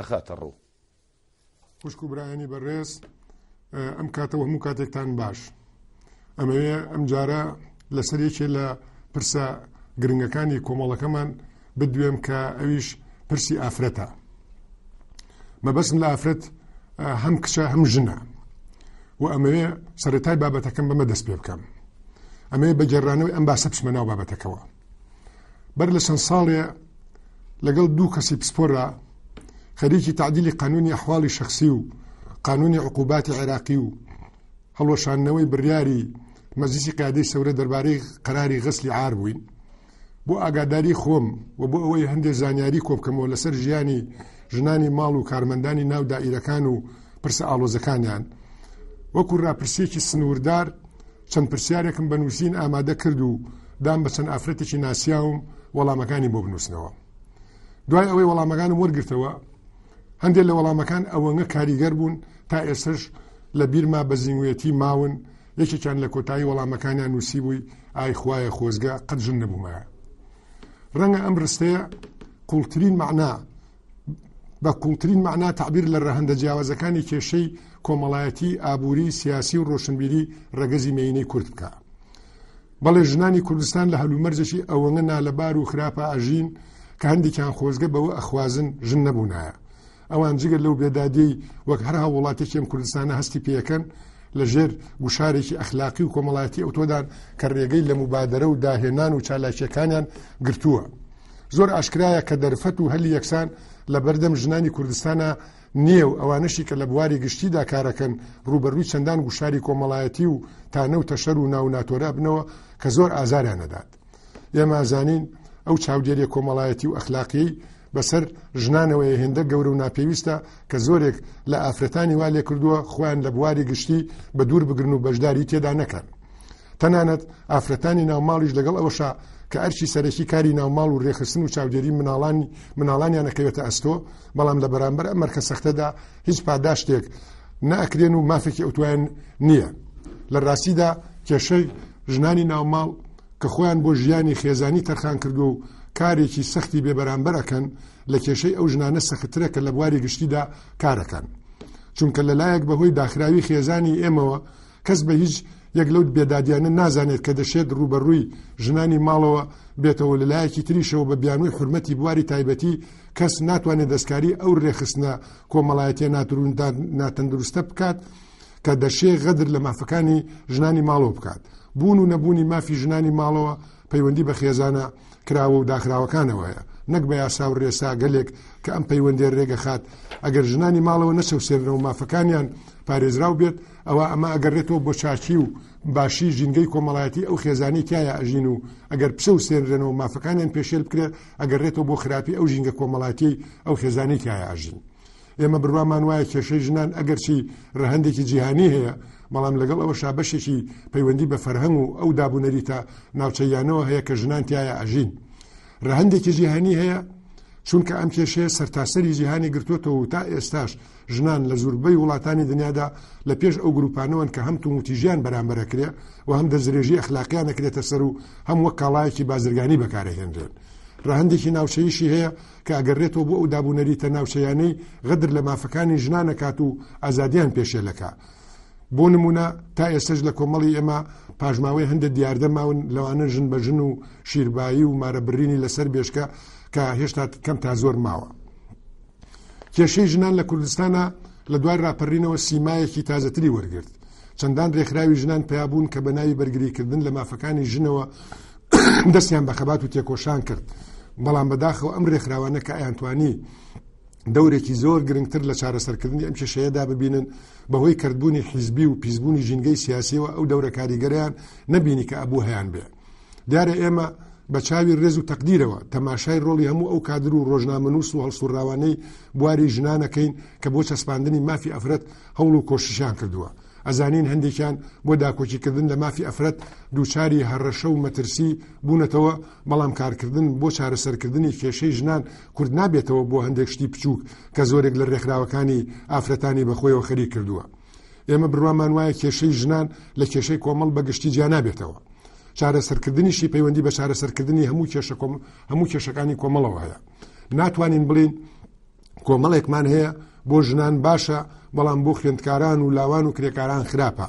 ئەخاتە ڕوو. خوشک و برایانی بەڕێز، ئەم کاتەوە هەموو کاتێکتان باش. ئەمەوێ ئەم جارە لەسەرێکی لە پرسە گرنگەکانی کۆمەڵەکەمان بدوێم کە ئەویش پرسی ئافرەتە. مەبەستم لە ئافرەت هەم کچە هەم ژنە و ئەمەوێ سەرەتای بابەتەکەم بەمە دەست پێ بکەم. ئەمەوێ بە گێڕانەوەی ئەم باسە بچمە ناو بابەتەکەوە. بەر لە چەند ساڵێ لەگەڵ دوو کەسی پسپۆرە خەریکی تعدیلی قانونی ئەحواڵی شخصی و قانونی عقوباتی عێراقی و هەڵوەشاندنەوەی بڕیاری مەجلیسی قیادەی سەورە دەربارەی قەراری غەسلی عار بووین بۆ ئاگاداری خۆم و بۆ ئەوەی هەندێک زانیاری کۆبکەمەوە لەسەر ژیانی ژنانی ماڵ و کارمەندانی ناو دائیرەکان و پرسە ئاڵۆزەکانیان وەکو ڕاپرسیەکی سنووردار چەند پرسیارێکم بنووسین ئامادە کرد و دام بە چەند ئافرەتێکی ناسیاوم وەڵامەکانی بۆ بنووسنەوە. دوای ئەوەی وەڵامەکانم وەرگرتەوە هەندێک لە وەڵامەکان ئەوەنگە کاریگەر بوون تا ئێستش لە بیرما بە زیینوێتی ماون. یەکێکیان لە کۆتایی وەڵامەکانیان نووسی بووی ئای خوایە خۆزگە قەت ژن نەبوومایە. ڕەنگە ئەم ڕستەیە بە قوڵترین معنا تعبیر لە ڕەهەندە جیاوازەکانی کێشەی کۆمەڵایەتی ئابووری سیاسی و ڕۆشنبیری ڕەگەزی مێینەی کورد بکە. بەڵێ ژنانی کوردستان لە هەلومەرجێکی ئەوەنگە نالەبار و خراپە ئاژین کە هەندێکیان خۆزگە بەوە ئەخوازن ژن نەبوونایە. ئەوان جگە لەو بێدادی وەک هەر هاوڵاتێکیم کوردستانە هەستی پێەکەن لە ژێر گوشارێکی ئەخلاقی و کۆمەڵایەتی ئەوتۆدان کە ڕێگەی لە مبادرە و داهێنان و چالاکیەکانیان گرتووە. زۆر ئاشکرایە کە دەرفەت و هەلی یەکسان لە بەردەم ژنانی کوردستانە نییە و ئەوانەشی کە لە بواری گشتیدا کارەکەن ڕوبەڕووی چەندان گوشاری کۆمەڵایەتی و تانە و تەشەر و ناو ناتۆرە بنەوە کە زۆر ئازاریان نەدات. ئێمە ئازانین ئەو چاودێریە کۆمەڵایەتی و ئەخلاقی بەسەر ژنانەوەی هێندە گەورە و ناپێویستە کە زۆرێک لە ئافرەتانی وا لێ کردووە خۆیان لە بواری گشتی بە دوور بگرن و بەشداری تێدا نەکەن. تەنانەت ئافرەتانی ناوماڵیش لەگەڵ ئەوەشە کە ئەرچی سەرەکی کاری ناوماڵ و ڕێخستن و چاودێری مناڵانیان نەکەوێتە ئەستۆ، بەڵام لە بەرامبەر ئەم مەرکە سەختەدا هیچ پاداشتێک نەئەکرێن و مافێکی ئەوتوایان نییە. لە ڕاستیدا کێشەی ژنانی ناوماڵ کە خۆیان بۆ ژیانی خێزانی تەرخان کردو و کارێکی سەختی بێبەرامبەرەکەن لە کێشەی ئەو ژنانە سەختترە کە لە بواری گشتیدا کارەکەن. چونکە لەلایەک بەهۆی داخراوی خێزانی ئێمەوە کەس بە هیچ یەک لەو بێدادیانە نازانێت کە دەشێت ڕوبەڕووی ژنانی ماڵەوە بێتەوە لەلایەکی تریشەوە بە بیانووی حرمەتی بواری تایبەتی کەس ناتوانێت دەستکاری ئەو ڕێخستنە کۆمەڵایەتیە ناتەندروستە بکات کە دەشێ غەدر لە مافەکانی ژنانی ماڵەوە بکات. بوون و نەبوونی مافی ژنانی ماڵەوە پەیوەندی بە خێزانە کراوە و داخراوەکانەوەیە، نەک بە یاسا و ڕێسا گەلێک کە ئەم پەیوەندێ ڕێگە خات. ئەگەر ژنانی ماڵەوە نەچەوسێنەوە و مافەکانیان پارێزراو بێت ئەوە ئەمە ئەگەڕێتەوە بۆ چاکی و باشی ژینگەی کۆمەڵایەتی ئەو خێزانی تایە ئەژین و ئەگەر پسە و سێنرێنەوە مافەکانیان پێشێل بکرێت ئەگەڕێتەوە بۆ خراپی ئەو ژینگە کۆمەڵایەتی ئەو خێزانی تایە ئاژین. ئێمە بڕوامان وایە کێشەی ژنان ئەگەرچی ڕەهەندێکی جیهانی هەیە، بەڵام لەگەڵ ئەوە شابەشێکی پەیوەندی بە فەرهەنگ و ئەو دابوونەریتە ناوچەیانەوە هەیە کە ژنان تایە ئاژین. ڕەهەندێکی جیهانی هەیە چونکە ئەم کێشەیە سەرتاسەری جیهانی گرتوۆتەوە و تا ئێستاش ژنان لە زۆربەی وڵاتانی دنیادا لە پێش ئەو گروپانەوەن کە هەم تومتیژیان بەرامبەرەکرێ و هەم دەزرێژی ئەخلاقیان نەکرێتە سەر و هەم وەک کاڵایەکی بازرگانی بەکارەهێنرێن. ڕەهەندێکی ناوچەییشی هەیە کە ئەگەڕێتەوە بۆ ئەو دابوونەریتە ناوچەیانەی غەدر لە مافەکانی ژنان نەکات و ئازادیان پێشێلەکە. بۆ نمونە تا ئێستش لە کۆمەڵی ئێمە پاژماوەی هەندێک دیاردە ماون لەوانە ژن بە ژن و شیربایی و مارەبرینی لەسەر بێشکە کە هێشتا کەم تا زۆر ماوە. کێشەی ژنان لە کوردستانە لە دوای ڕاپەڕینەوە سیمایەکی تازەتری وەرگرت. چەندان ڕێکخراوی ژنان پیابوون کە بە ناوی بەرگریکردن لە مافەکانی ژنەوە دەستیان بە خەبات و تێکۆشان کرد. بەڵام بەداخەوە ئەم ڕێکخراوانە کە ئەیانتوانی دەورێکی زۆر گرنگتر لە چارەسەرکردنی ئەم کێشەیەدا ببینن بەهۆی کردبوونی حیزبی و پیسبوونی ژینگەی سیاسیەوە ئەو دەورە کاریگەریان نەبینی کە ئەبوو هەیان بێ. دیارە ئێمە بە چاوی ڕێز و تەقدیرەوە تەماشای ڕۆڵی هەموو ئەو کادر و ڕۆژنامەنووس و هەڵسوڕاوانەی بواری ژنانەکەین کە بۆ چەسپاندنی مافی ئەفرەت هەوڵ و کۆشیشان کردووە. ئەزانین هەندێکیان بۆ داکۆچیکردن لە مافی ئەفرەت دووچاری هەڕەشە و مەترسی بوونەتەوە، بەڵام کارکردن بۆ چارەسەرکردنی کێشەی ژنان کورد نابێتەوە بۆ هەندێک شتی بچووک کە زۆرێک لە ڕێکخراوەکانی ئافرەتانی بەخۆیەوە خەریک کردووە. ئێمە بڕوامان وایە کێشەی ژنان لە کێشەی کۆمەڵ بەگشتی جیا نابێتەوە. چارەسەرکردنیشی پەیوەندی بە چارەسەرکردنی هەموو کێشەکانی کۆمەڵەوە هەیە. ناتوانین بڵین کۆمەڵێکمان هەیە بۆ ژنان باشە بەڵام بۆ خوێندکاران و لاوان و کرێکاران خراپە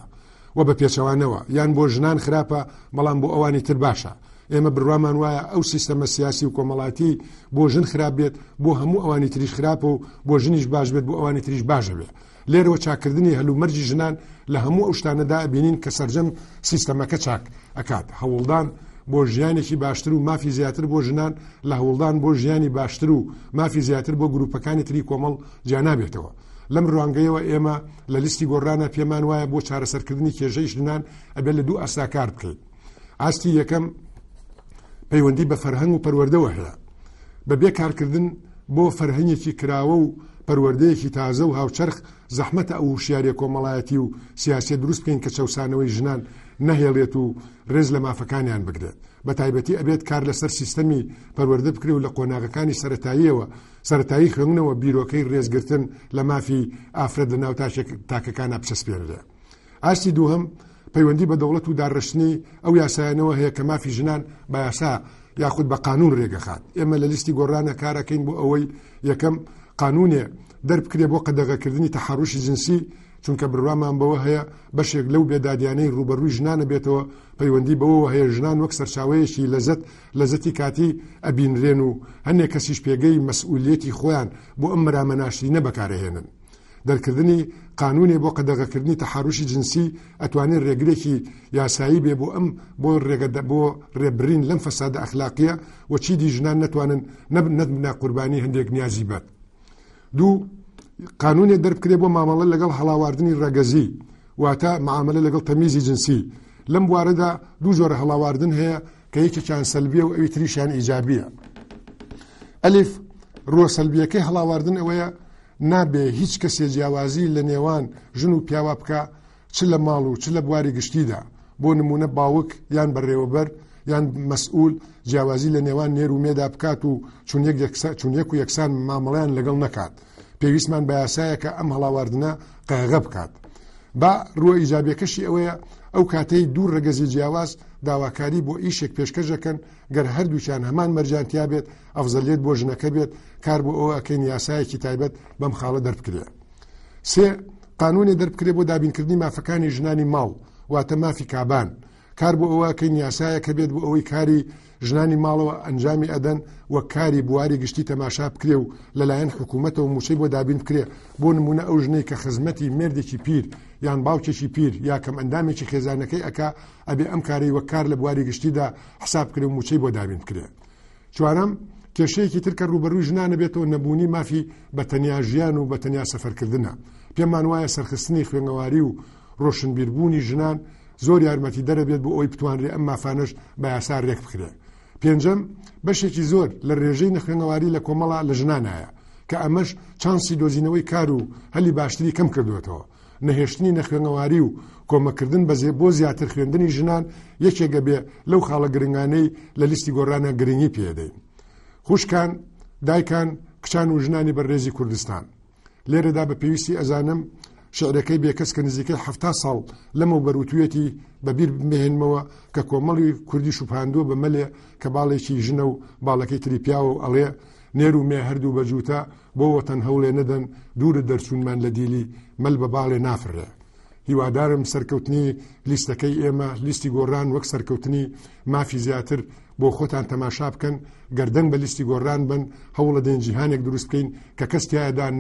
و بە پێچەوانەوە، یان بۆ ژنان خراپە بەڵام بۆ ئەوانی تر باشە. ئێمە بڕوامان وایە ئەو سیستەمە سیاسی و کۆمەڵاتی بۆ ژن خراپ بێت بۆ هەموو ئەوانی تریش خراپە و بۆ ژنیش باش بێت بۆ ئەوانی تریش باشە بێت. لێرەوە چاکردنی هەلومەرجی ژنان لە هەموو ئەو شتانەدا بینین کە سەرجەم سیستەمەکە چاک ئەکات. هەوڵدان بۆ ژیانێکی باشتر و مافی زیاتر بۆ ژنان لە هەوڵدان بۆ ژیانی باشتر و مافی زیاتر بۆ گروپەکانی تری کۆمەڵ جیانابێتەوە. لەم ڕوانگەیەوە ئێمە لە لیستی گۆڕانە پێمان وایە بۆ چارەسەرکردنی کێژەی ژنان ئەبێت لە دوو ئاساکار بکەین. ئاستی یەکەم پەیوەندی بە فەرهەنگ و پەروەردەوە هەیە، بەبێ کارکردن بۆ فەرهەنگێکی کراوە و پەروەردەیەکی تازە و هاوچەرخ زەحمەتە ئەو شیارێ کۆمەڵایەتی و سیاسی دروست بکەین کە چەوسانەوەی ژنان نەهێڵێت و ڕێز لە مافەکانیان بگرێت. بە تایبەتی ئەبێت کار لەسەر سیستەمی پەروەردە بکرێ و لە قۆناغەکانی سەرەتایی خوێندنەوە بیرۆکەی ڕێزگرتن لە مافی ئافرەت لە ناو تاکەکانە بچەسپێنرێ. ئاستی دووهەم پەیوەندی بە دەوڵەت و دارڕشتنی ئەو یاسایانەوە هەیە کە مافی ژنان بە یاسا یاخود بە قانون ڕێگەخات. ئێمە لە لیستی گۆڕانە کارەکەین بۆ ئەوەی یەکەم قانونێ دەربکرێ بۆ قەدەغەکردنی تەحەڕوشی جنسی، چونکە بڕوامان بەوە هەیە بەشێک لەو بێدادیانەی ڕوبەڕووی ژنانە بێتەوە پەیوەندی بەوە هەیە ژنان وەک سەرچاوەیەکی لەزەتی کاتی ئەبینرێن و هەندێک کەسیش پێگەی مەسئولیەتی خۆیان بۆ ئەم مەرامەناشتینە بەکارهێنن. دەرکردنی قانونێ بۆ قەدەغەکردنی تەحەڕوشی جنسی ئەتوانێت ڕێگرێکی یاسایی بێ بۆ ڕێبرین لەم فەسادە ئەخلاقیە و چیدی ژنان نەتوانن نەبنا قوربانی هەندێک نیازی بێت. دوو قانونێ دەربکرێ بۆ مامەڵە لەگەڵ هەڵاواردنی ڕەگەزی واتە معاملە لەگەڵ تەمیزی جنسی. لەم بوارەدا دوو جۆرە هەڵاواردن هەیە کە یەکێکیان سەلبیە و ئەوی تریشیان ئیجابیە. ئەلیف ڕۆ سەلبیەکەی هەڵاواردن ئەوەیە نابێ هیچ کەسێ جیاوازی لە نێوان ژن و پیاوە بکە چ لە ماڵ و چ لە بواری گشتیدا، بۆ نمونە باوک یان بەڕێوەبەر یان مەسئول جیاوازی لە نێوان نێر و مێدا بکات و چون یەک و یەکسان مامەڵیان لەگەڵ نەکات. پێویستمان بە یاسایە کە ئەم هەڵاواردنە قەغە بکات. با ڕووە ئیجابیەکەشی ئەوەیە ئەو کاتەی دوو ڕەگەزی جیاواز داواکاری بۆ ئیشێک پێشکەشەکەن گەر هەردووچیان هەمان مەرجانتیا بێت ئەفزەلیت بۆ ژنەکە بێت کار بۆ ئەوە ئەکەین یاسایەکی تایبەت بەم خاڵە دەربکرێ. سێ قانونی دەربکرێ بۆ دابینکردنی مافەکانی ژنانی ماڵ واتە مافی کابان، کار بۆ ئەوە ئەکەین یاسایەکە بێت بۆ ئەوەی کاری ژنانی ماڵەوە ئەنجامی ئەدەن وەک کاری بواری گشتی تەماشا بکرێ و لەلایەن حکوومەتەوە موچەی بۆ دابین بکرێ. بۆ نمونە ئەو ژنەی کە خزمەتی مێردێکی پیر یان باوکێکی پیر یا کەم ئەندامێکی خێزانەکەی ئەکا ئەبێ ئەم کارەی وەک کار لە بواری گشتیدا حساب بکرێ و موچەی بۆ دابین بکرێ. چوارەم کێشەیەکی تر کە ڕوبەڕووی ژنانە بێتەوە نەبوونی مافی بەتەنیا ژیان و بەتەنیا سەفەرکردنە. پێمان وایە سەرخستنی خوێندەواری و ڕۆشنبیربوونی ژنان زۆر یارمەتی دەرەبێت بۆ ئەوی بتوانرێ ئەم مافانەش بە یاسا ڕێک بکرێ. پێنجەم بەشێکی زۆر لە ڕێژەی نەخوێنەواری لە کۆمەڵە لە ژنانایە کە ئەمەش چانسی دۆزینەوەی کار و هەلی باشتری کەم کردوێتەوە. نەهێشتنی نەخوێنەواری و کۆمەکردن بۆ زیاتر خوێندنی ژنان یەکێکە بێ لەو خاڵە گرنگانەی لە لیستی گۆڕانە گرنگی پێدەین. خوشکان، دایکان، کچان و ژنانی بەڕێزی کوردستان، لێرەدا بە پێویستی ئەزانم شعرەکەی بێکەس کە نزیکەی 70 ساڵ لەمە بەروتوێتی بەبیر بمێنمەوە کە کۆمەڵی کوردی شوپاندووە بە مەلێ کە باڵێکی ژنە و باڵەکەی تری پیاوە و ئەڵێ نێر و مێ هەردوو بەجووتە بۆ وەتەن هەوڵێ نەدەن دوورە دەرچوونمان لە دیلی مەل بە باڵێ نافڕێ. هیوادارم سەرکەوتنی لیستەکەی ئێمە لیستی گۆڕان وەک سەرکەوتنی مافی زیاتر بۆ خۆتان تەماشا بکەن، گەردەنگ بە لیستی گۆڕان بن، هەوڵە دێن جیهانێک دروست بکەین کە کەس تایەدان